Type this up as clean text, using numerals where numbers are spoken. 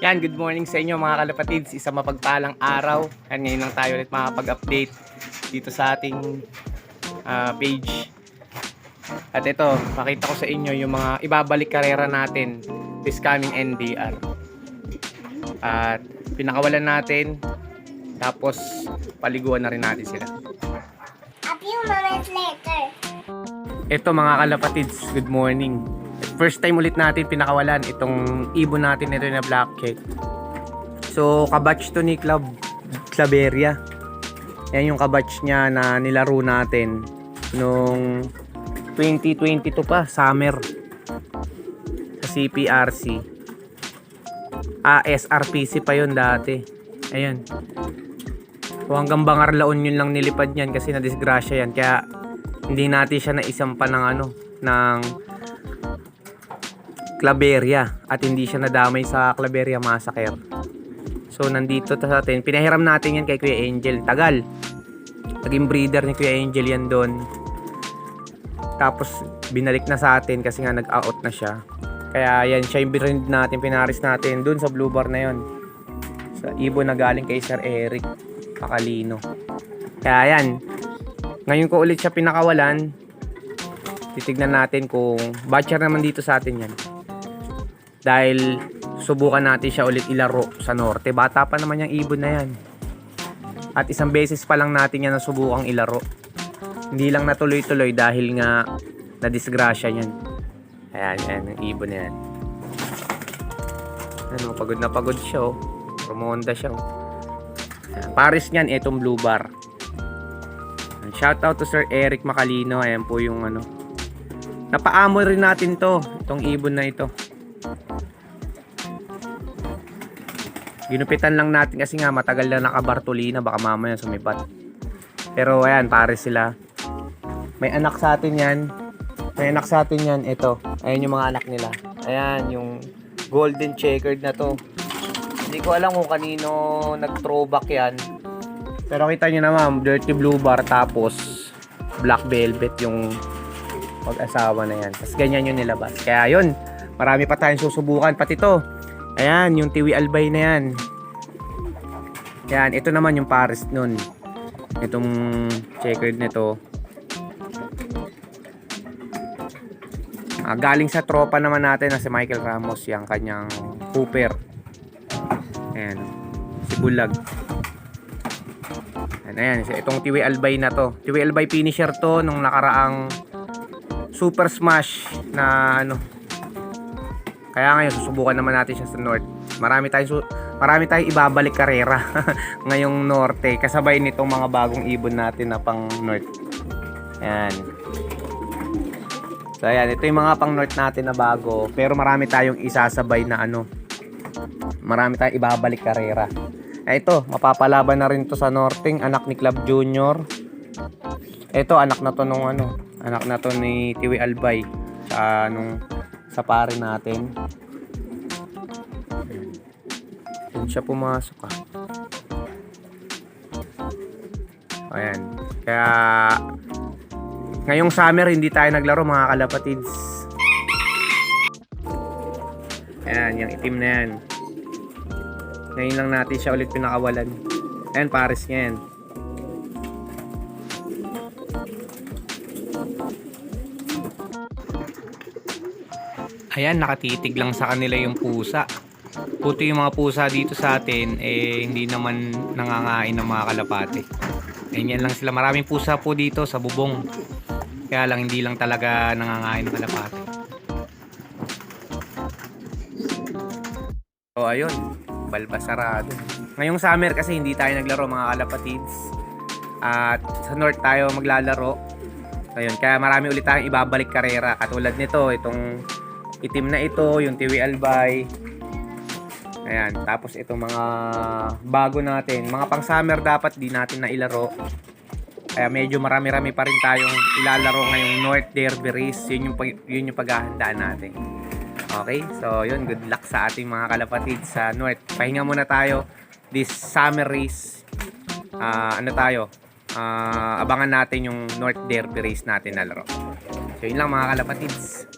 Yan, good morning sa inyo mga kalapatids. Isang mapagpalang araw. Yan, ngayon lang tayo ulit makapag-update dito sa ating page. At ito, makita ko sa inyo yung mga ibabalik karera natin this coming NDR. At pinakawalan natin, tapos paliguan na rin natin sila. A few moments later. Ito mga kalapatids, good morning. First time ulit natin pinakawalan itong ibon natin ito na black check. So kabatch to ni Claveria. Yan yung kabatch niya na nilaro natin nung 2022 pa, summer. Sa CPRC. SRPC pa yun dati. Ayan. So hanggang Bangarlaon yun lang nilipad niyan kasi na-disgrasya yan. Kaya hindi natin siya naisampa ng ng Claveria at hindi siya nadamay sa Claveria Massacre. So nandito sa atin, pinahiram natin yan kay Kuya Angel. Tagal. Naging breeder ni Kuya Angel yan doon. Tapos binalik na sa atin kasi nga nag-out na siya. Kaya yan siya yung breed natin, pinaris natin doon sa Blue Bar na yon. Sa ibon na galing kay Sir Eric Pacalino. Kaya yan. Ngayon ko ulit siya pinakawalan. Titignan natin kung batcher naman dito sa atin yan. Dahil subukan natin siya ulit ilaro sa norte. Bata pa naman yung ibon na yan. At isang beses pa lang natin yan nasubukang ilaro. Hindi lang natuloy-tuloy dahil nga na-disgrasya yan. Ayan, ayan, yung ibon na yan. Ano, pagod na pagod siya, oh. Rumonda siya, oh. Ayan, pares niyan, itong Blue Bar. Shout out to Sir Eric Macalino. Ayan po yung napaamo rin natin to, itong ibon na ito. Ginupitan lang natin kasi nga matagal na nakabartolina, baka mamaya sumipat. Pero ayan, pares sila. May anak sa atin yan. May anak sa atin yan, ito. Ayan yung mga anak nila. Ayan, yung golden checkered na to. Hindi ko alam kung kanino nag-throwback yan. Pero kita nyo naman, dirty blue bar tapos black velvet yung mag-asawa na yan. Tapos ganyan yung nilabas. Kaya yun, marami pa tayong susubukan. Pati to. Ayan, yung Tiwi Albay na yan. Ayan, ito naman yung pares nun. Itong checkered nito. Galing sa tropa naman natin na si Michael Ramos, yung kanyang Cooper. Ayan, si Bulag. Ayan, itong Tiwi Albay na to. Tiwi Albay finisher to nung nakaraang Super Smash na Kaya ngayon susubukan naman natin siya sa North. Marami tayong ibabalik karera ngayong Norte kasabay nitong mga bagong ibon natin na pang North. Ayan. So ayan, ito yung mga pang North natin na bago, pero marami tayong isasabay na marami tayong ibabalik karera. Ito, mapapalaban na rin to sa Norting, anak ni Club Junior. Ito, anak na to nung anak na to ni Tiwi Albay sa pare natin. Doon siya pumasok Ayan. Kaya ngayong summer hindi tayo naglaro mga kalapatids. Ayan, yung itim na yan. Ngayon lang natin siya ulit pinakawalan. Ayan, pares niya yan. Ayan, nakatitig lang sa kanila yung pusa. Puti yung mga pusa dito sa atin, hindi naman nangangain ng mga kalapate. Ayan lang sila. Maraming pusa po dito sa bubong. Kaya lang, hindi lang talaga nangangain ng kalapate. So, ayun. Balbasarado. Ngayong summer kasi hindi tayo naglaro mga kalapatids. At sa North tayo maglalaro. Ayun, kaya marami ulit tayong ibabalik karera. Katulad nito, itong itim na ito, yung Tiwi Albay. Ayan, tapos itong mga bago natin, mga pang summer dapat di natin na ilaro. Kaya medyo marami-rami pa rin tayong ilalaro ngayong North Derby Race. Yun yung paghahandaan natin. Okay, so yun, good luck sa ating mga kalapatid sa North. Pahinga muna tayo this summer race. Abangan natin yung North Derby Race natin na laro. So yun lang mga kalapatids.